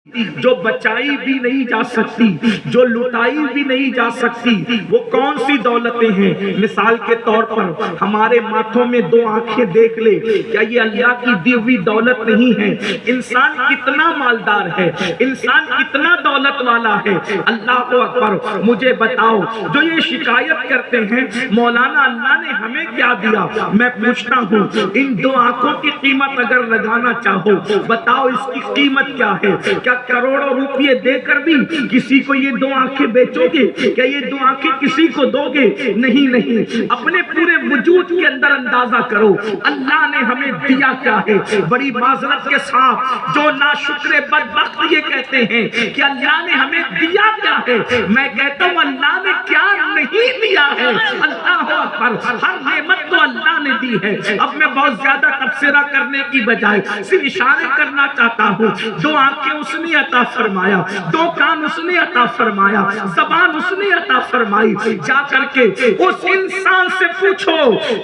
جو بچائی بھی نہیں جا سکتی، جو لٹائی بھی نہیں جا سکتی، وہ کون سی دولتیں ہیں؟ مثال کے طور پر ہمارے ماتھوں میں دو آنکھیں دیکھ لے، کیا یہ اللہ کی دی ہوئی دولت نہیں ہے؟ انسان کتنا مالدار ہے، انسان کتنا دولت والا ہے۔ اللہ اکبر۔ مجھے بتاؤ، جو یہ شکایت کرتے ہیں مولانا اللہ نے ہمیں کیا دیا، میں پوچھتا ہوں ان دو آنکھوں کی قیمت اگر لگانا چاہو، بتاؤ اس کی قیمت کیا ہے؟ کیا کروڑوں روپے دے کر بھی کسی کو یہ دو آنکھیں بیچو گے؟ کیا یہ دو آنکھیں کسی کو دو گے؟ نہیں۔ اپنے پورے وجود کے اندر اندازہ کرو اللہ نے ہمیں دیا کیا ہے۔ بڑی معذرت کے ساتھ جو ناشکر بدبخت یہ کہتے ہیں کہ اللہ نے ہمیں دیا کیا ہے، میں کہتا ہوں اللہ نے کیا نہیں دیا ہے۔ اللہ اکبر۔ ہر نعمت تو اللہ نے دی ہے۔ اب میں بہت زیادہ تبصرہ کرنے کی بجائے صرف اشارے کرنا چاہتا ہوں، دو آنکھیں اس نے عطا فرمایا، دو کان اس نے عطا فرمایا، زبان اس نے عطا فرمائی۔ جا کر کے اس انسان سے پوچھو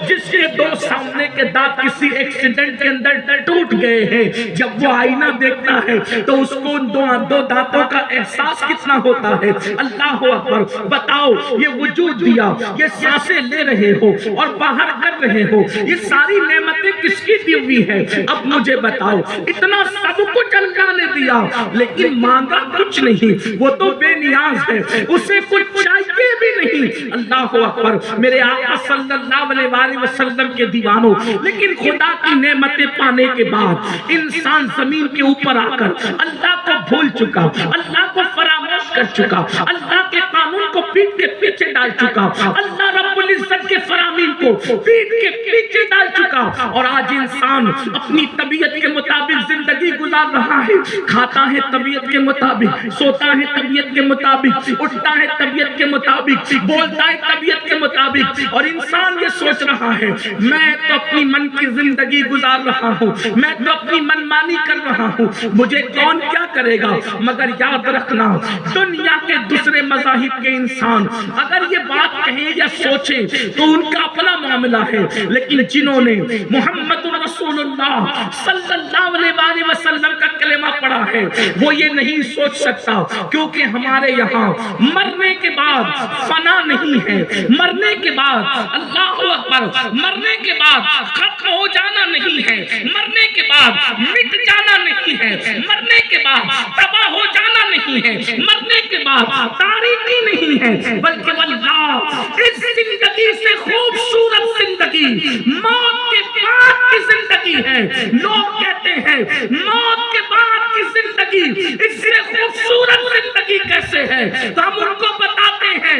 جس کے دو سامنے کے دانت کسی ایکسیڈنٹ کے اندر ٹوٹ گئے ہیں، جب وہ آئینہ دیکھتا ہے تو اس کو ان دو دانتوں کا احساس کتنا ہوتا ہے۔ اللہ اکبر۔ بتاؤ یہ وجود دیا، یہ سانسیں لے رہے ہو اور باہر کر رہے ہو، یہ ساری نعمتیں کس کی دی ہوئی ہے؟ اب مجھے بتاؤ، اتنا سب کچھ اللہ نے دیا لیکن مانگا کچھ نہیں، وہ تو بے نیاز ہے، اسے کچھ چاہیے بھی نہیں۔ اللہ اکبر۔ میرے آقا صلی اللہ علیہ وآلہ وسلم کے دیوانوں، لیکن خدا کی نعمتیں پانے کے بعد انسان زمین کے اوپر آ کر اللہ کو بھول چکا، اللہ کو فراموش کر چکا، اللہ کے قانون کو پیٹ کے پیچھے ڈال چکا، اللہ رب العزت کے فرامین کو پیٹ کے پیچھے ڈال چکا، اور آج انسان اپنی طبیعت کے مطابق زندگی گزار رہا ہے۔ کھاتا ہے طبیعت کے مطابق، سوتا ہے طبیعت کے مطابق، اٹھتا ہے طبیعت کے مطابق، بولتا ہے طبیعت کے مطابق، اور انسان یہ سوچ رہا ہے میں تو اپنی من کی زندگی گزار رہا ہوں، میں تو اپنی منمانی کر رہا ہوں، مجھے کون کیا کرے گا؟ مگر یاد رکھنا دنیا کے دوسرے مذاہب کے انسان اگر یہ بات کہیں یا سوچیں تو ان کا اپنا معاملہ ہے، لیکن جنہوں نے محمد رسول اللہ صلی اللہ علیہ وآلہ وسلم کا کلمہ پڑھا ہے وہ یہ نہیں سوچ سکتا، کیونکہ ہمارے یہاں مرنے کے بعد فنا نہیں ہے، مرنے کے بعد اللہ اکبر، مرنے کے بعد ختم ہو جانا نہیں ہے، مرنے کے بعد مٹ جانا نہیں ہے، مرنے کے بعد تباہ ہو جانا نہیں ہے، مرنے کے بعد تاریخی نہیں ہے، بلکہ واللہ اس زندگی سے خوبصورت زندگی موت کے بعد کی زندگی ہے۔ لوگ کہتے ہیں موت کے بعد کی زندگی اس سے خوبصورت زندگی کیسے ہے؟ تو ہم ان کو بتاتے ہیں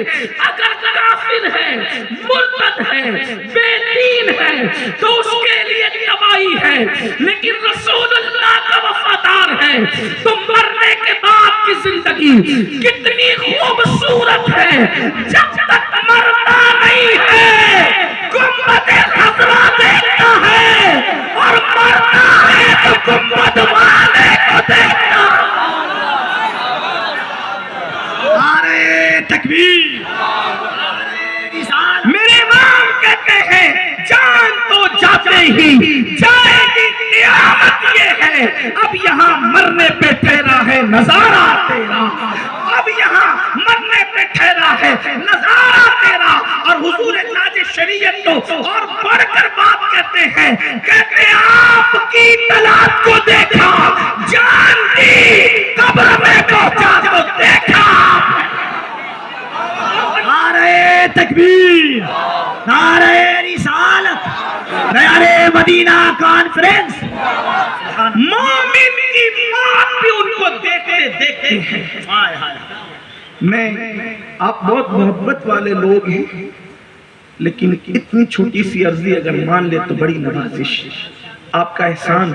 اگر کافر ہے، مرتد ہے، بے دین ہے تو اس کے لیے تباہی ہے، لیکن رسول اللہ کا وفادار ہے تو مرنے کے بعد کی زندگی کتنی خوبصورت ہے۔ جب تک مرنا نہیں ہے گنبد خضرا دیکھتا ہے، اور مرنا ہے تو گنبد والے کو دیکھتا ہے۔ نعرہ تکبیر۔ میرے امام کہتے ہیں جان تو جاتے ہی جائے گی قیامت، یہ ہے اب یہاں مرنے پہ ٹھہرا ہے نظارہ تیرا، اب یہاں مرنے پہ ٹھہرا ہے نظارہ تیرا۔ اور حضور تاج شریعت تو اور بڑھ کر بات کہتے ہیں، کہتے آپ کی طلعت کو دیکھا، جان دی قبر میں پہنچا تو دیکھا۔ نعرہ تکبیر، نعرہ رسالت، نعرہ مدینہ کانفرنس۔ مومن کی موت بھی ان کو دیکھتے دیکھتے ہیں۔ میں آپ بہت محبت والے لوگ ہیں، لیکن اتنی چھوٹی سی عرضی اگر مان لے تو بڑی نوازش، آپ کا احسان